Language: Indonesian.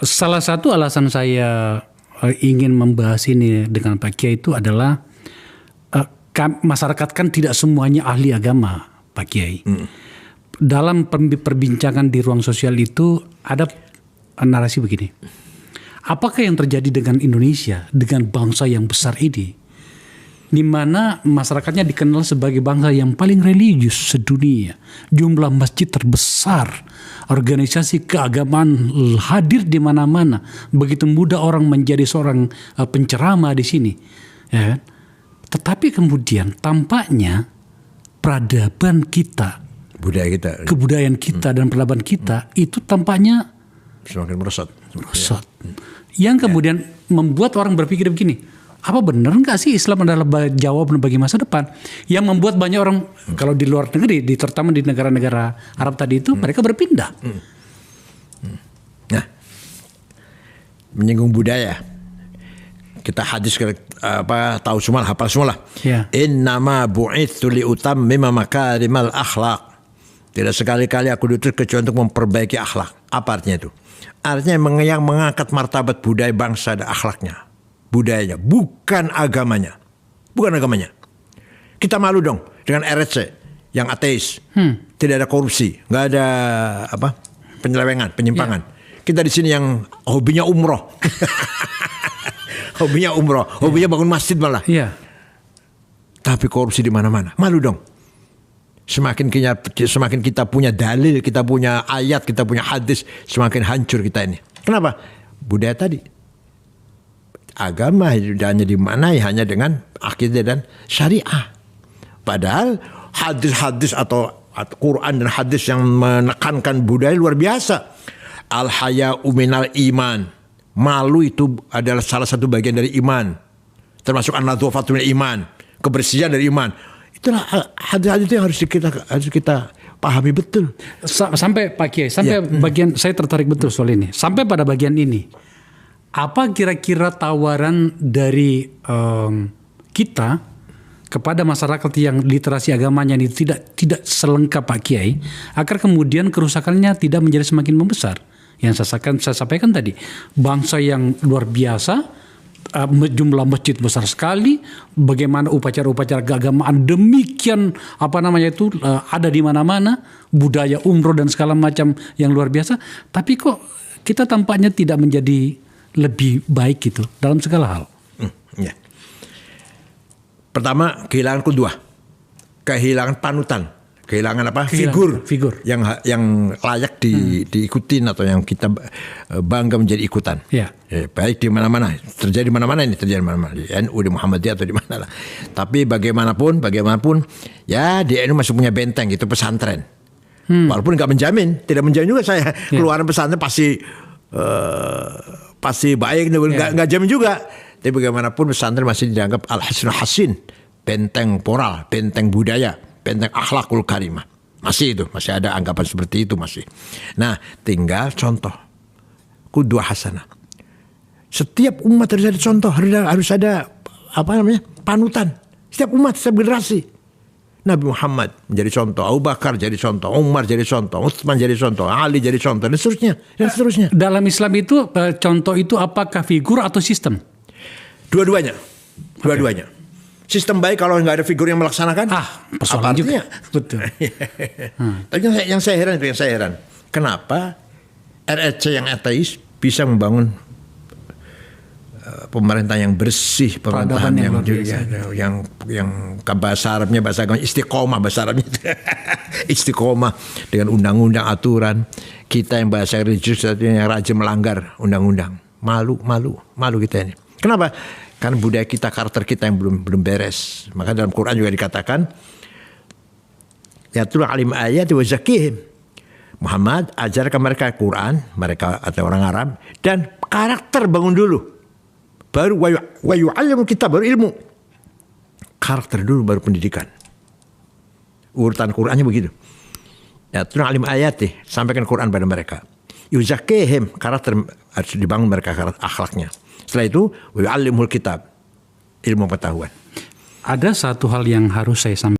Salah satu alasan saya ingin membahas ini dengan Pak Kiai itu adalah masyarakat kan tidak semuanya ahli agama, Pak Kiai. Dalam perbincangan di ruang sosial itu ada narasi begini. Apakah yang terjadi dengan Indonesia, dengan bangsa yang besar ini, di mana masyarakatnya dikenal sebagai bangsa yang paling religius sedunia, jumlah masjid terbesar, organisasi keagamaan hadir di mana-mana, begitu mudah orang menjadi seorang penceramah di sini, ya kan? Tetapi kemudian tampaknya peradaban kita, budaya kita, kebudayaan kita dan peradaban kita itu tampaknya semakin merosot. Yang kemudian membuat orang berpikir begini, apa benar nggak sih Islam adalah jawaban bagi masa depan? Yang membuat banyak orang kalau di luar negeri, terutama di negara-negara Arab tadi itu mereka berpindah. Nah, menyinggung budaya, kita hadis tahu semua, hafal semua lah. Ya. Innama bu'itsu li utammima makarimal akhlaq. Tidak sekali-kali aku diutus kecuali untuk memperbaiki akhlak. Apa artinya itu? Artinya yang mengangkat martabat budaya bangsa dan akhlaknya. Budayanya, bukan agamanya. Bukan agamanya. Kita malu dong dengan RSC yang ateis. Tidak ada korupsi, nggak ada penyelewengan, penyimpangan. Kita di sini yang hobinya umroh. Hobinya bangun masjid malah. Iya. Tapi korupsi di mana-mana. Malu dong. Semakin kita punya dalil, kita punya ayat, kita punya hadis, semakin hancur kita ini. Kenapa? Budaya tadi. Agama hanya dimanai hanya dengan akidah dan syariah. Padahal hadis-hadis atau Quran dan hadis yang menekankan budaya luar biasa. Al-haya'u minal iman. Malu itu adalah salah satu bagian dari iman. Termasuk an-nadhafatu minal iman. Kebersihan dari iman. Itulah hadis-hadis itu yang harus kita pahami betul. Sampai Pak Kiai, sampai bagian saya tertarik betul soal ini. Sampai pada bagian ini, apa kira-kira tawaran dari kita kepada masyarakat yang literasi agamanya ini tidak selengkap Pak Kiai, agar kemudian kerusakannya tidak menjadi semakin membesar? Yang saya sampaikan tadi, bangsa yang luar biasa. Jumlah masjid besar sekali, bagaimana upacara-upacara keagamaan demikian ada di mana-mana, budaya umroh dan segala macam yang luar biasa, tapi kok kita tampaknya tidak menjadi lebih baik gitu dalam segala hal. Ya. Pertama, kehilangan kedua, kehilangan panutan. Kehilangan apa? Figur yang layak diikutin atau yang kita bangga menjadi ikutan. Ya. Baik di mana-mana, terjadi mana-mana, di NU, di Muhammadiyah atau di mana lah. Tapi bagaimanapun ya di NU masih punya benteng, itu pesantren. Walaupun tidak menjamin juga saya keluaran pesantren pasti baik, nggak jamin juga. Tapi bagaimanapun pesantren masih dianggap al-hasnul hasin, benteng moral, benteng budaya, benteng akhlakul karimah. Masih ada anggapan seperti itu masih. Nah, tinggal contoh qudwah hasanah. Setiap umat harus ada contoh, harus ada panutan. Setiap umat, setiap generasi. Nabi Muhammad menjadi contoh, Abu Bakar jadi contoh, Umar jadi contoh, Utsman jadi contoh, Ali jadi contoh, dan seterusnya. Dalam Islam itu contoh itu apakah figur atau sistem? Dua-duanya. Sistem baik kalau nggak ada figur yang melaksanakan. Persoalan juga. Betul. Tapi yang saya heran. Kenapa RRC yang ateis bisa membangun pemerintah yang bersih, pemerintahan yang bahasa Arabnya, bahasa agama istiqomah, bahasa Arabnya istiqomah dengan undang-undang aturan. Kita yang bahasa religius yang rajin melanggar undang-undang. Malu kita ini. Kenapa? Karena budaya kita, karakter kita yang belum beres. Maka dalam Quran juga dikatakan, yatlu alim ayat wa zakihim. Muhammad ajarkan mereka Quran, mereka atau orang Arab, dan karakter bangun dulu. Baru wa yu'allimu kitab, baru ilmu. Karakter dulu, baru pendidikan. Urutan Qurannya begitu. Yatlu alim ayat, sampaikan Quran pada mereka. Yuzakihim, karakter harus dibangun mereka, karakter akhlaknya. Setelah itu, wa'allimul kitab, ilmu pengetahuan. Ada satu hal yang harus saya sampaikan